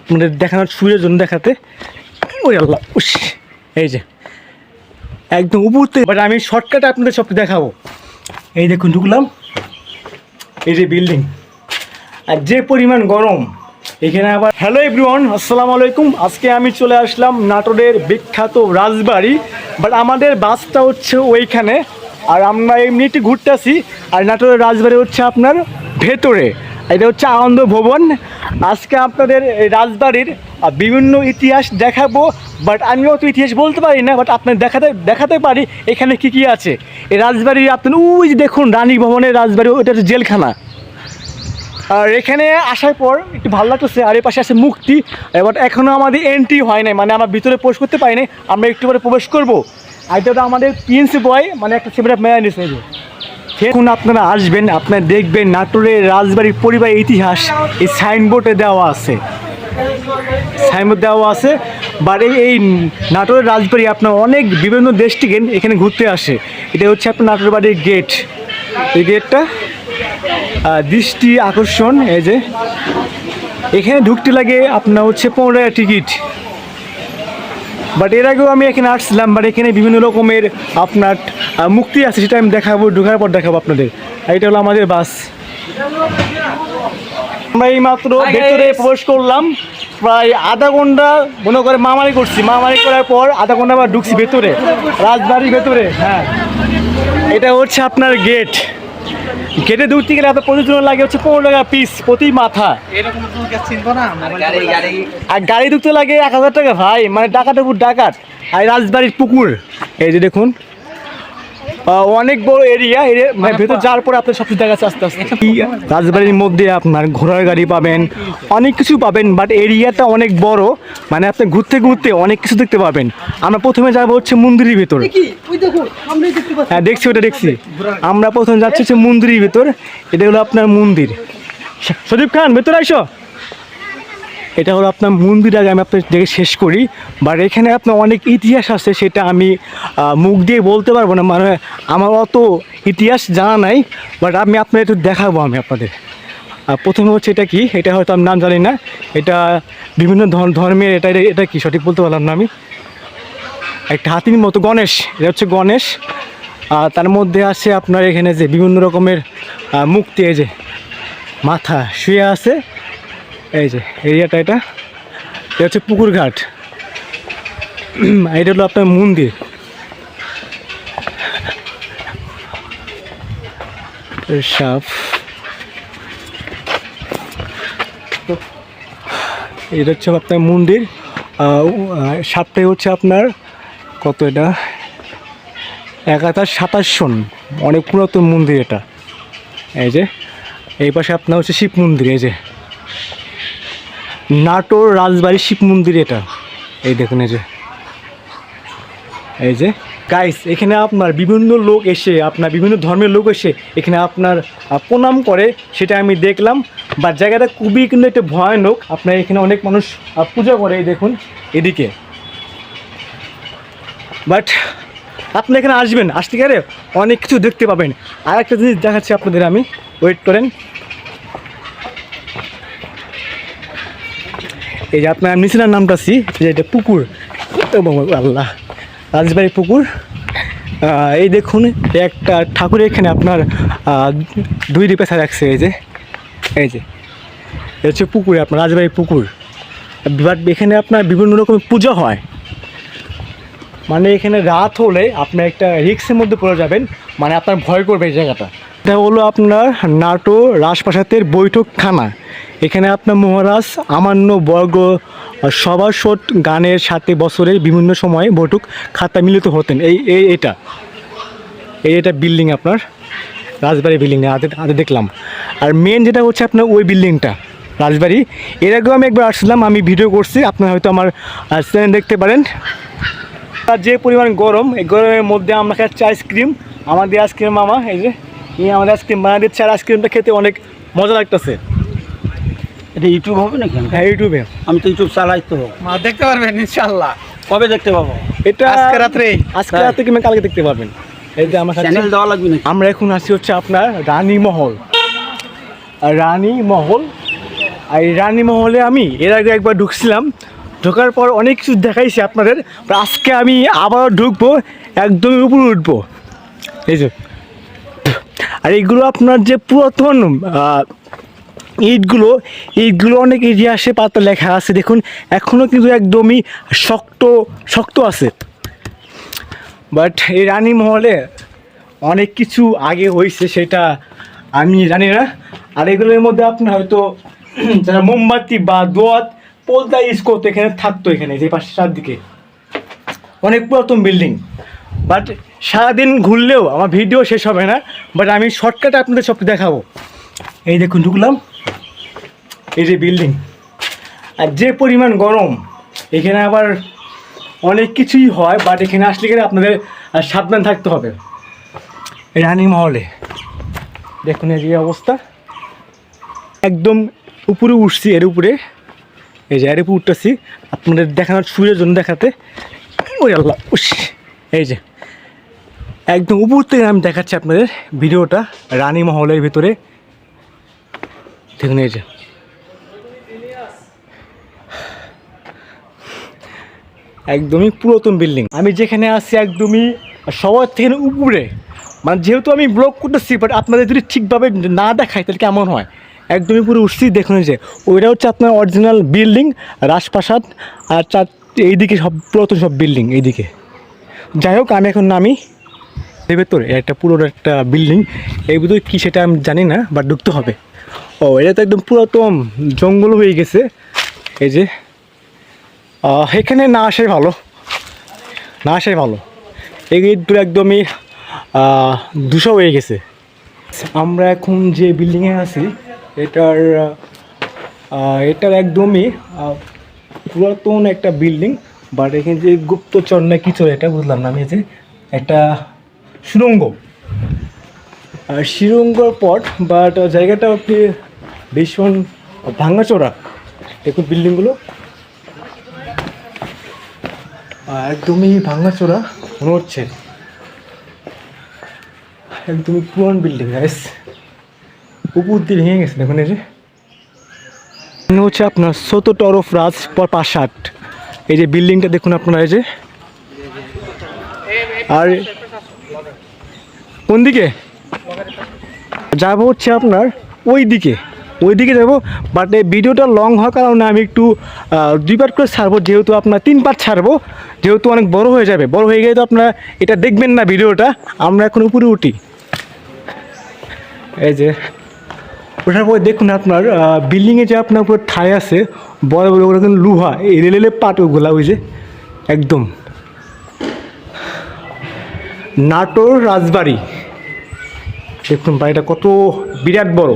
আপনাদের দেখানোর সুবিধার জন্য দেখাতে। ওই আল্লাহ, এই যে একদম উপর থেকে, বাট আমি শর্টকাটে আপনাদের সব দেখাবো। এই দেখুন ঢুকলাম, এই যে বিল্ডিং, আর যে পরিমাণ গরম এখানে আবার। হ্যালো এভরিওয়ান, আসসালামু আলাইকুম। আজকে আমি চলে আসলাম নাটোরের বিখ্যাত রাজবাড়ি, বাট আমাদের বাসটা হচ্ছে ওইখানে, আর আমরা এমনিটি ঘুরতেছি। আর নাটোরের রাজবাড়ি হচ্ছে আপনার ভেতরে, এটা হচ্ছে আনন্দ ভবন। আজকে আপনাদের এই রাজবাড়ির বিভিন্ন ইতিহাস দেখাবো, বাট আমিও তো ইতিহাস বলতে পারি না, বাট আপনার দেখাতে পারি এখানে কি কি আছে। এই রাজবাড়ির আপনার ওই যে দেখুন রানী ভবনের রাজবাড়ি, ওটা হচ্ছে জেলখানা। আর এখানে আসার পর একটু ভালো লাগতেছে। আর এর পাশে আছে মুক্তি, বাট এখনও আমাদের এন্ট্রি হয় নাই, মানে আমরা ভিতরে প্রবেশ করতে পারি নাই, আমরা একটু পরে প্রবেশ করবো। আর এটা আমাদের প্রিন্স বয়, মানে একটা ছেলেটা মেয়া নিচ্ছে। এখন আপনারা আসবেন, আপনারা দেখবেন নাটোরের রাজবাড়ির পরিবারের ইতিহাস এই সাইনবোর্ডে দেওয়া আছে, বাট এই নাটোরের রাজবাড়ি আপনার অনেক বিভিন্ন দেশ থেকে এখানে ঘুরতে আসে। এটা হচ্ছে আপনার নাটোর বাড়ির গেট। এই গেটটা দৃষ্টি আকর্ষণ। এই যে এখানে ঢুকতে লাগে আপনার হচ্ছে 15 টাকা টিকিট, বাট এর আগেও আমি এখানে আসছিলাম। বাট এখানে বিভিন্ন রকমের আপনার মুক্তি আছে, সেটা আমি দেখাবো, ঢোকার পর দেখাবো আপনাদের। এটা হলো আমাদের বাস। আমরা এই মাত্র ভেতরে প্রবেশ করলাম, প্রায় আধা ঘন্টা মনে করে মামারি করার পর আধা ঘন্টা আবার ঢুকছি ভেতরে, রাজবাড়ির ভেতরে। হ্যাঁ, এটা হচ্ছে আপনার গেট। গেটে ঢুকতে গেলে আপনার প্রতিদিন লাগে হচ্ছে 15 টাকা পিস প্রতি মাথা। আর গাড়ি ঢুকতে লাগে 1000 টাকা ভাই, মানে ডাকাতের উপর ডাকাত। আর রাজবাড়ির পুকুর, এই যে দেখুন অনেক বড় এরিয়া, মানে ভেতর যাওয়ার পরে আপনার সব কিছু দেখা যাচ্ছে আস্তে আস্তে। রাজবাড়ির মধ্যে আপনার ঘোড়ার গাড়ি পাবেন, অনেক কিছু পাবেন, বাট এরিয়াটা অনেক বড়, মানে আপনি ঘুরতে ঘুরতে অনেক কিছু দেখতে পাবেন। আমরা প্রথমে যাবো হচ্ছে মন্দিরের ভিতর। হ্যাঁ দেখছি, ওটা দেখছি। আমরা প্রথমে যাচ্ছি হচ্ছে মন্দিরের ভিতর। এটা হলো আপনার মন্দির। সদীপ খান ভেতরে আইসো। এটা হলো আপনার মন্দির। আগে আমি আপনার দেখে শেষ করি, বাট এখানে আপনার অনেক ইতিহাস আছে, সেটা আমি মুখ দিয়ে বলতে পারবো না, মানে আমার অত ইতিহাস জানা নাই, বাট আমি আপনার একটু দেখাবো আমি আপনাদের। প্রথমে হচ্ছে এটা কি, এটা হয়তো আমি নাম জানি না, এটা বিভিন্ন ধর্মের, এটা কি সঠিক বলতে পারলাম না আমি। একটা হাতির মতো গণেশ, এটা হচ্ছে গণেশ। তার মধ্যে আছে আপনার এখানে যে বিভিন্ন রকমের মুক্তি, এই যে মাথা শুয়ে আছে। এই যে এরিয়াটা, এটা হচ্ছে পুকুর ঘাট। এটা হলো আপনার মন্দির। সাপ, এটা হচ্ছে আপনার মন্দির। সাপটাই হচ্ছে আপনার কত, এটা 1027 সন, অনেক পুরাতন মন্দির এটা। এই যে এই পাশে আপনার হচ্ছে শিব মন্দির, এই যে নাটোর রাজবাড়ি শিব মন্দির এটা। এই দেখুন, এই যে গাইস, এখানে আপনার বিভিন্ন লোক এসে, আপনার বিভিন্ন ধর্মের লোক এসে এখানে আপনার প্রণাম করে, সেটা আমি দেখলাম। বা জায়গাটা খুবই কিন্তু একটা ভয়ানক। আপনার এখানে অনেক মানুষ পূজা করে, এই দেখুন এদিকে। বাট আপনি এখানে আসবেন, আসতে গেলে অনেক কিছু দেখতে পাবেন। আর একটা জিনিস দেখাচ্ছি আপনাদের, আমি ওয়েট করেন। এই যে আপনার নিচের নামটাছি, যে এটা পুকুর, আল্লাহ, রাজবাড়ি পুকুর। এই দেখুন একটা ঠাকুর এখানে আপনার 2 পেছা রাখছে। এই যে হচ্ছে পুকুরে, আপনার রাজবাড়ি পুকুর। বাট এখানে আপনার বিভিন্ন রকমের পুজো হয়, মানে এখানে রাত হলে আপনার একটা রিক্সের মধ্যে পড়ে যাবেন, মানে আপনার ভয় করবে এই জায়গাটা। এটা হলো আপনার নাটোর রাজপ্রাসাদের বৈঠকখানা। এখানে আপনার মহারাজ আমান্য বর্গ সভাসদ গানের সাথে বছরের বিভিন্ন সময়ে বৈঠক খাতা মিলিত হতেন। এটা বিল্ডিং, আপনার রাজবাড়ি বিল্ডিং আগে দেখলাম। আর মেন যেটা হচ্ছে আপনার ওই বিল্ডিংটা রাজবাড়ি। এর আগেও আমি একবার আসছিলাম, আমি ভিডিও করছি, আপনারা হয়তো আমার চ্যানেল দেখতে পারেন। আর যে পরিমাণ গরম, এই গরমের মধ্যে আমরা খাচ্ছি আইসক্রিম। আমাদের আইসক্রিম মামা, এই যে আমাদের আইসক্রিম বানিয়ে দিচ্ছে। আর আইসক্রিমটা খেতে অনেক মজা লাগতেছে। এটা ইউটিউব হবে নাকি? হ্যাঁ ইউটিউবে। আমি তো ইউটিউব চালাই, তো দেখতে পারবেন ইনশাআল্লাহ। কবে দেখতে পাবো? এটা আজকে রাত্রে কিংবা কালকে দেখতে পারবেন। এই যে আমার চ্যানেল দেওয়া লাগবে নাকি? আমরা এখন আসি হচ্ছে আপনার রানীমহল। আর এই রানীমহলে আমি এর আগে একবার ঢুকছিলাম, ঢোকার পর অনেক কিছু দেখাইছি আপনাদের। আজকে আমি আবারও ঢুকবো, একদমই উপরে উঠবো। এই যে, আর এইগুলো আপনার যে পুরাতন ইটগুলো অনেক ইতিহাসে পাতা লেখা আছে দেখুন, এখনও কিন্তু একদমই শক্ত শক্ত আছে। বাট এই রানীমহলে অনেক কিছু আগে হয়েছে, সেটা আমি জানি না। আর এগুলোর মধ্যে আপনার হয়তো যারা মোমবাতি বা দোয়াত পোলতা ইউজ করতো এখানে থাকতো, এখানে যে পাশে চারদিকে অনেক পুরাতন বিল্ডিং। বাট সারাদিন ঘুরলেও আমার ভিডিও শেষ হবে না, বাট আমি শর্টকাটে আপনাদের সব দেখাবো। এই দেখুন ঢুকলাম, এই যে বিল্ডিং, আর যে পরিমাণ গরম এখানে, আবার অনেক কিছুই হয়, বাট এখানে আসলে গেলে আপনাদের সাবধান থাকতে হবে। রানীমহলে দেখুন এই যে অবস্থা, একদম উপরে উঠছি, এর উপরে এই যে এর উপরে উঠতেছি আপনাদের দেখানোর সূর্যের জন্য দেখাতে। ওই আল্লাহ, এই যে একদম উপর থেকে আমি দেখাচ্ছি আপনাদের ভিডিওটা রানীমহলের ভিতরে। দেখুন এই যে একদমই পুরাতন বিল্ডিং। আমি যেখানে আছি একদমই সবার থেকে উপরে, মানে যেহেতু আমি ব্লগ করতেছি, বাট আপনাদের যদি ঠিকভাবে না দেখায় তাহলে কেমন হয়। একদমই পুরো উঠছি, দেখুন যে ওইটা হচ্ছে আপনার অরিজিনাল বিল্ডিং, রাজপ্রাসাদ। আর এইদিকে সব পুরাতন সব বিল্ডিং এইদিকে। যাই হোক, আমি এখন নামি এর ভেতরে, একটা পুরো একটা বিল্ডিং, এই ভিতরে কী সেটা আমি জানি না, বাট ঢুকতে হবে। ও, এটা তো একদম পুরাতন জঙ্গল হয়ে গেছে। এই যে এখানে না আসাই ভালো, না আসাই ভালো। এই গেটগুলো একদমই ধূসর হয়ে গেছে। আমরা এখন যে বিল্ডিংয়ে আছি এটার একদমই পুরাতন একটা বিল্ডিং, বাট এখানে যে গুপ্তচর না কিছু এটা বুঝলাম না আমি। যে একটা সুড়ঙ্গ, সুড়ঙ্গর পথ, বাট জায়গাটা আপনি ভীষণ ভাঙাচোরা। দেখুন বিল্ডিংগুলো একদমই ভাঙাচোরা মনে হচ্ছে, একদমই পুরান বিল্ডিং। উপর দিয়ে ভেঙে গেছে দেখুন। এই যে হচ্ছে আপনার সতটরফ রাজপ্রাসাদ, এই যে বিল্ডিংটা দেখুন আপনারা। এই যে আর কোন দিকে যাবো হচ্ছে আপনার ওইদিকে যাবো, বাট এই ভিডিওটা লং হওয়ার কারণে আমি একটু 2 পার্ট করে ছাড়বো, যেহেতু আপনার 3 পার্ট ছাড়বো, যেহেতু অনেক বড় হয়ে যাবে। বড় হয়ে গেলে তো আপনারা এটা দেখবেন না ভিডিওটা। আমরা এখন উপরে উঠি, এই যে ওঠার পরে দেখুন আপনার বিল্ডিংয়ে যে আপনার উপরে ঠাই আছে বড় বড় ওগুলো কিন্তু লোহা, এই রেলের পাট ওগুলা। ওই যে একদম নাটোর রাজবাড়ি, দেখুন বাড়িটা কত বিরাট বড়।